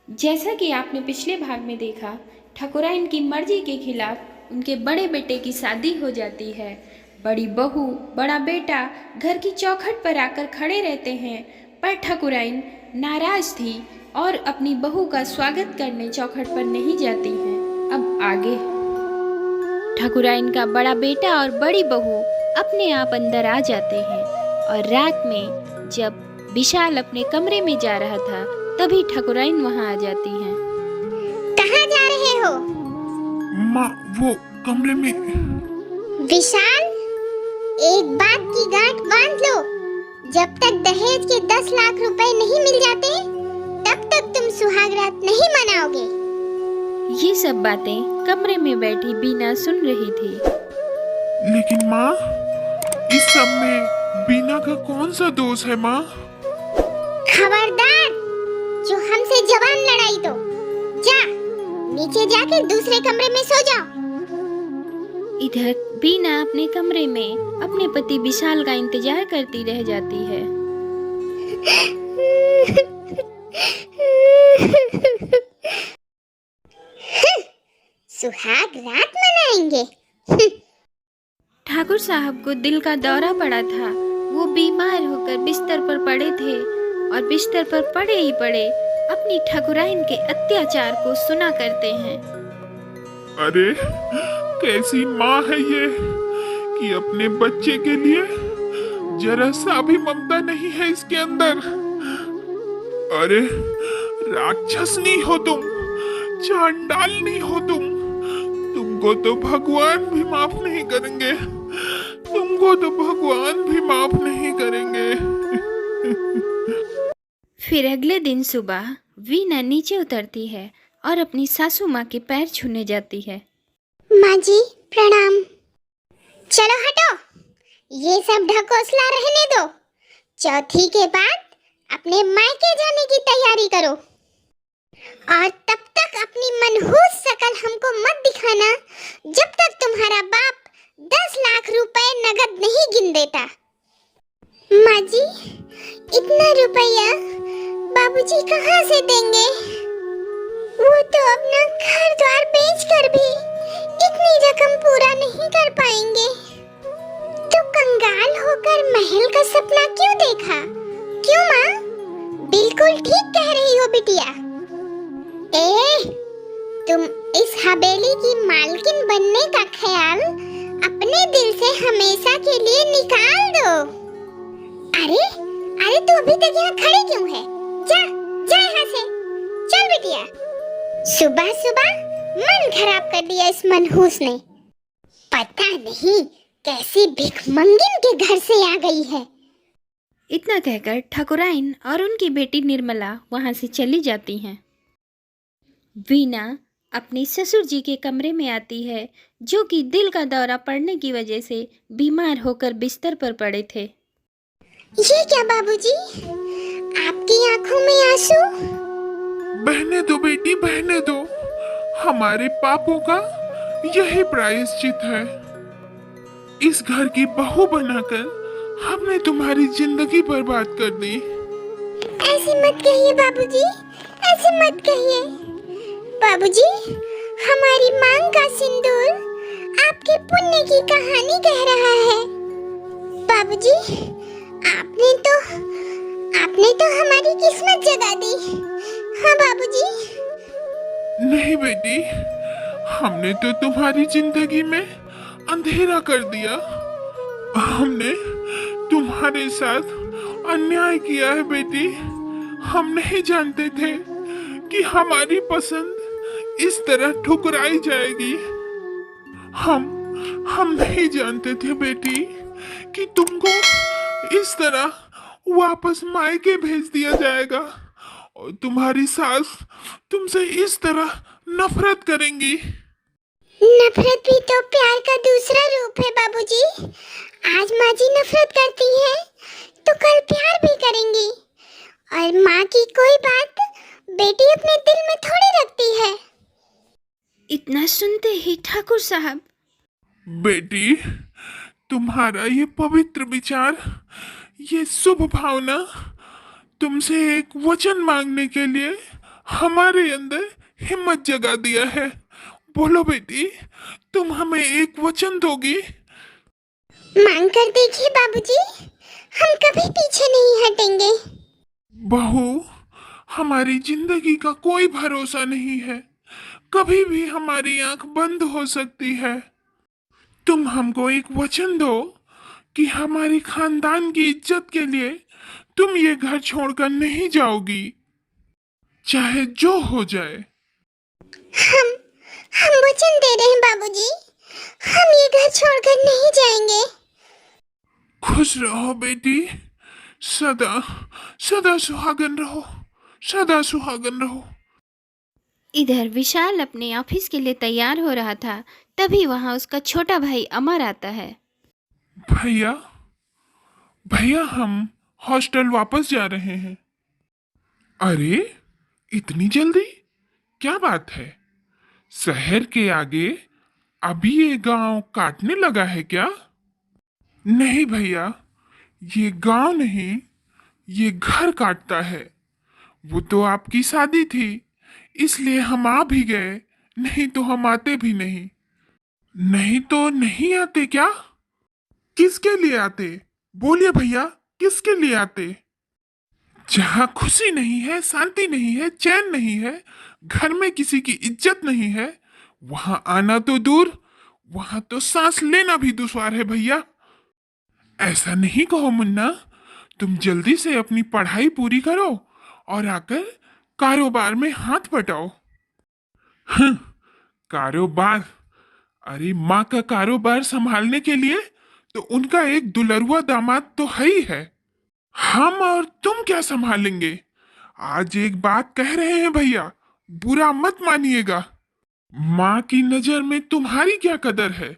जैसा कि आपने पिछले भाग में देखा, ठाकुराइन की मर्जी के खिलाफ उनके बड़े बेटे की शादी हो जाती है। बड़ी बहू, बड़ा बेटा घर की चौखट पर आकर खड़े रहते हैं, पर ठाकुराइन नाराज थी और अपनी बहू का स्वागत करने चौखट पर नहीं जाती हैं। अब आगे ठाकुराइन का बड़ा बेटा और बड़ी बहू अपने आप अंदर आ जाते हैं और रात में जब विशाल अपने कमरे में जा रहा था तभी ठाकुराइन वहां आ जाती हैं। कहाँ जा रहे हो? माँ, वो कमरे में। विशाल, एक बात की गांठ बांध लो। जब तक दहेज के 10 लाख रुपए नहीं मिल जाते तब तक तुम सुहाग रात नहीं मनाओगे। ये सब बातें कमरे में बैठी बीना सुन रही थी। लेकिन माँ, इस सब में बीना का कौन सा दोष है माँ? खबरदार, जो हमसे जबान लड़ाई तो जा नीचे जाकर दूसरे कमरे में सो जाओ। इधर बीना अपने कमरे में अपने पति विशाल का इंतजार करती रह जाती है। सुहाग रात मनाएंगे। ठाकुर साहब को दिल का दौरा पड़ा था। वो बीमार होकर बिस्तर पर पड़े थे और बिस्तर पर पड़े ही पड़े अपनी ठाकुराइन के अत्याचार को सुना करते हैं। अरे, कैसी माँ है ये कि अपने बच्चे के लिए जरा सा भी ममता नहीं है इसके अंदर। अरे, राक्षसनी हो तुम, चांडालनी हो तुमको तो भगवान भी माफ नहीं करेंगे। तुमको तो भगवान भी माफ नहीं करेंगे। फिर अगले दिन सुबह वीना नीचे उतरती है और अपनी सासू माँ के पैर छूने जाती है। माँ जी प्रणाम। चलो हटो, ये सब ढकोसला रहने दो। चौथी के बाद अपने मायके जाने की तैयारी करो और तब तक अपनी मनहूस शकल हमको मत दिखाना जब तक तुम्हारा बाप 10 लाख रुपए नगद नहीं गिन देता। माँ जी, इतना रुपया बाबूजी कहाँ से देंगे? वो तो अपना घर द्वार बेचकर भी इतनी रकम पूरा नहीं कर पाएंगे। तो कंगाल होकर महल का सपना क्यों देखा? क्यों माँ? बिल्कुल ठीक कह रही हो बिटिया। तुम इस हवेली की मालकिन बनने का ख्याल अपने दिल से हमेशा के लिए निकाल दो। अरे तू अभी तक यहाँ खड़ी क्यों है? जा जा यहाँ से, चल बिटिया। सुबह सुबह मन खराब कर दिया इस मनहूस ने। पता नहीं कैसी भिखमंगिन के घर से आ गई है। इतना कहकर ठाकुराइन और उनकी बेटी निर्मला वहां से चली जाती हैं। वीना अपने ससुर जी के कमरे में आती है, जो कि दिल का दौरा पड़ने की वजह से बीमार होकर बिस्तर पर पड़े थे। ये क्या बाबूजी, आपकी आंखों में आंसू? बहने दो बेटी, बहने दो। हमारे पापों का यही प्रायश्चित है। इस घर की बहू बनाकर हमने तुम्हारी जिंदगी बर्बाद कर दी। ऐसे मत कहिए बाबूजी, ऐसे मत कहिए। बाबूजी, हमारी मांग का सिंदूर आपके पुण्य की कहानी कह रहा है। बाबूजी, आपने तो हमारी किस्मत जगा दी। हाँ बाबूजी। नहीं बेटी, हमने तो तुम्हारी जिंदगी में अंधेरा कर दिया। हमने तुम्हारे साथ अन्याय किया है बेटी। हम नहीं जानते थे कि हमारी पसंद इस तरह ठुकराई जाएगी। हम नहीं जानते थे बेटी कि तुमको इस तरह वापस मायके भेज दिया जाएगा और तुम्हारी सास तुमसे इस तरह नफरत करेंगी। नफरत भी तो प्यार का दूसरा रूप है बाबूजी। आज माँ जी नफरत करती हैं, तो कल प्यार भी करेंगी। और माँ की कोई बात बेटी अपने दिल में थोड़ी रखती है। इतना सुनते ही ठाकुर साहब, बेटी, तुम्हारा ये पवित्र विचार, ये शुभ भावना तुमसे एक वचन मांगने के लिए हमारे अंदर हिम्मत जगा दिया है। बोलो बेटी, तुम हमें एक वचन दोगी? मांग कर देखिए बाबूजी, हम कभी पीछे नहीं हटेंगे। बहू, हमारी जिंदगी का कोई भरोसा नहीं है, कभी भी हमारी आंख बंद हो सकती है। तुम हमको एक वचन दो कि हमारी खानदान की इज्जत के लिए तुम ये घर छोड़कर नहीं जाओगी, चाहे जो हो जाए। हम हम वचन दे रहे हैं बाबूजी, हम ये घर छोड़कर नहीं जाएंगे। खुश रहो बेटी, सदा सदा सुहागन रहो, सदा सुहागन रहो। इधर विशाल अपने ऑफिस के लिए तैयार हो रहा था, तभी वहाँ उसका छोटा भाई अमर आता है। भैया, भैया हम हॉस्टल वापस जा रहे हैं। अरे, इतनी जल्दी? क्या बात है? शहर के आगे अभी ये गांव काटने लगा है क्या? नहीं भैया, ये गांव नहीं, ये घर काटता है। वो तो आपकी शादी थी, इसलिए हम आ भी गए, नहीं तो हम आते भी नहीं। नहीं तो नहीं आते क्या? किसके लिए आते? बोलिए भैया, किसके लिए आते? जहां खुशी नहीं है, शांति नहीं है, चैन नहीं है, घर में किसी की इज्जत नहीं है, वहां आना तो दूर, वहां तो सांस लेना भी दुश्वार है भैया। ऐसा नहीं कहो मुन्ना, तुम जल्दी से अपनी पढ़ाई पूरी करो और आकर कारोबार में हाथ बटाओ। कारोबार? अरे माँ का कारोबार संभालने के लिए तो उनका एक दुलरुआ दामाद तो है ही है। हम और तुम क्या संभालेंगे? आज एक बात कह रहे हैं भैया, बुरा मत मानिएगा। माँ की नजर में तुम्हारी क्या कदर है?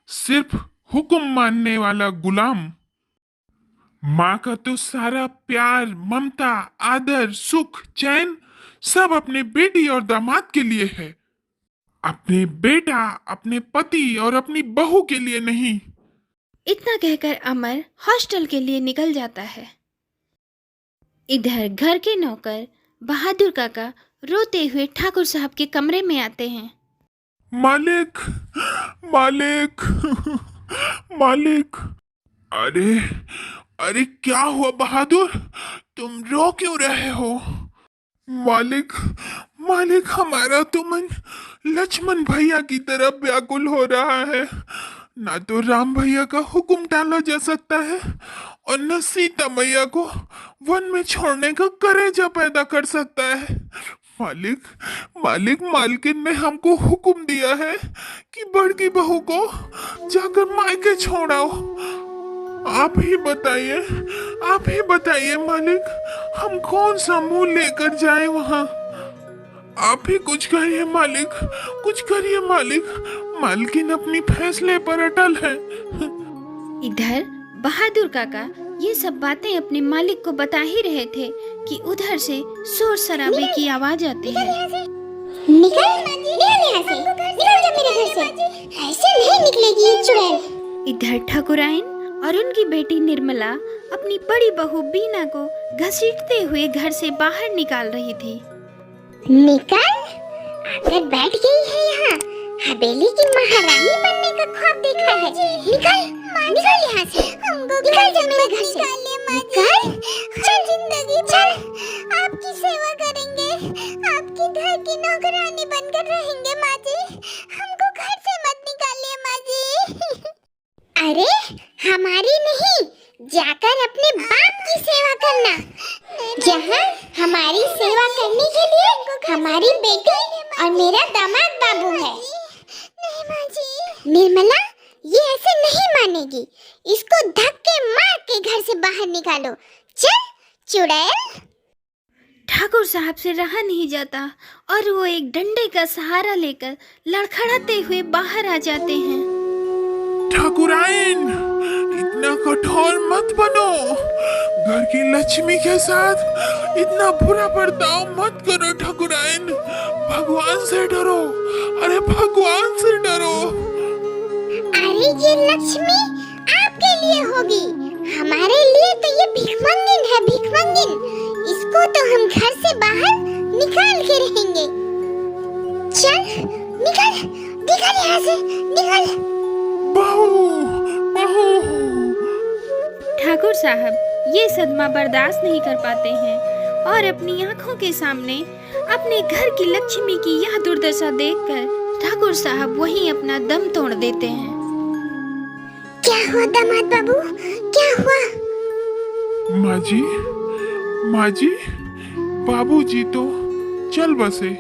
सिर्फ हुक्म मानने वाला गुलाम। माँ का तो सारा प्यार, ममता, आदर, सुख, चैन सब अपने बेटी और दामाद के लिए है, अपने बेटा, अपने पति और अपनी बहू के लिए नहीं। इतना कहकर अमर हॉस्टल के लिए निकल जाता है। इधर घर के नौकर बहादुर काका रोते हुए ठाकुर साहब के कमरे में आते हैं। मालिक, मालिक, मालिक। अरे, अरे क्या हुआ बहादुर, तुम रो क्यों रहे हो? मालिक, मालिक, हमारा तो मन लक्ष्मण भैया की तरफ व्याकुल हो रहा है। ना तो राम भैया का हुक्म टाला जा सकता है और न सीता मैया को वन में छोड़ने का कलेजा पैदा कर सकता है। मालिक, मालिक, मालकिन ने हमको हुक्म दिया है कि बड़की बहू को जाकर मायके छोड़ाओ। आप ही बताइए, आप ही बताइए मालिक, हम कौन सा मुंह लेकर जाए वहां? आप ही कुछ करिए मालिक, कुछ करिए मालिक, मालकिन अपनी फैसले पर अटल है। इधर बहादुर काका ये सब बातें अपने मालिक को बता ही रहे थे कि उधर से शोर शराबे की आवाज आती है। निकल, निकल यहाँ से, निकल जा मेरे घर से, ऐसे नहीं निकलेगी ये चुड़ैल। इधर ठाकुराइन और उनकी बेटी निर्मला अपनी बड़ी बहू बीना को घसीटते हुए घर से बाहर निकाल रही थी। निकल, आकर बैठ गई है यहाँ, हवेली की महारानी बनने का ख्वाब देखा है। निकल, निकल यहाँ से, निकल जा मेरे घर से, निकल, चल जिंदगी चल, आपकी सेवा करेंगे, आपकी घर की नौकरानी बनकर रहेंगे माँ जी, हमको घर से मत निकालिए माँ जी। अरे हमारी नहीं, जाकर अपने बाप की सेवा करना, जहाँ हमारी सेवा करने के लिए हमारी बेटी और मेरा दामाद बाबू है। नहीं माँ जी। निर्मला, ये ऐसे नहीं मानेगी, इसको धक्के मार के घर से बाहर निकालो। चल चुड़ैल। ठाकुर साहब से रहा नहीं जाता और वो एक डंडे का सहारा लेकर लड़खड़ाते हुए बाहर आ जाते हैं। ठाकुराइन, इतना कठोर मत बनो, घर की लक्ष्मी के साथ इतना बुरा बर्ताव मत करो ठाकुराइन, भगवान से डरो, अरे भगवान से डरो। अरे ये लक्ष्मी आपके लिए होगी, हमारे लिए तो ये भिखमंगिन है, भिखमंगिन, इसको तो हम घर से बाहर निकाल के रहेंगे। चल निकल, निकल यहाँ से, निकल। बहू, बहू। ठाकुर साहब ये सदमा बर्दाश्त नहीं कर पाते हैं और अपनी आंखों के सामने अपने घर की लक्ष्मी की यह दुर्दशा देखकर ठाकुर साहब वहीं अपना दम तोड़ देते हैं। क्या हुआ दामाद बाबू, क्या हुआ? माँ जी, बाबूजी तो चल बसे।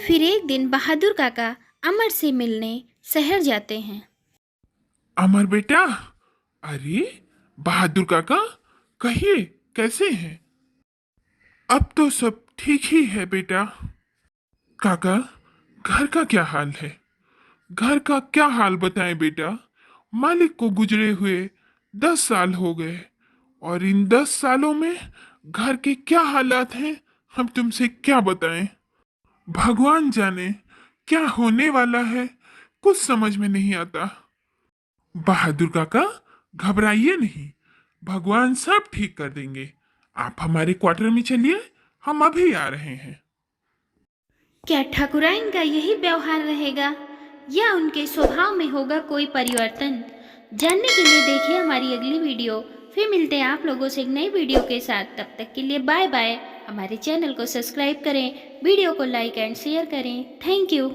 फिर एक दिन बहादुर काका अमर से मिलने शहर जाते हैं। अमर बेटा, अरे बहादुर काका, कहिए कैसे हैं? अब तो सब ठीक ही है बेटा। काका, घर का क्या हाल है? घर का क्या हाल बताएं बेटा। मालिक को गुजरे हुए 10 साल हो गए और इन 10 सालों में घर के क्या हालात हैं हम तुमसे क्या बताएं। भगवान जाने क्या होने वाला है, कुछ समझ में नहीं आता। बहादुर काका, घबराइए नहीं, भगवान सब ठीक कर देंगे। आप हमारे क्वार्टर में चलिए, हम अभी आ रहे हैं। क्या ठाकुराइन का यही व्यवहार रहेगा या उनके स्वभाव में होगा कोई परिवर्तन? जानने के लिए देखिए हमारी अगली वीडियो। फिर मिलते हैं आप लोगों से एक नई वीडियो के साथ। तब तक के लिए बाय बाय। हमारे चैनल को सब्सक्राइब करें, वीडियो को लाइक एंड शेयर करें। Thank you.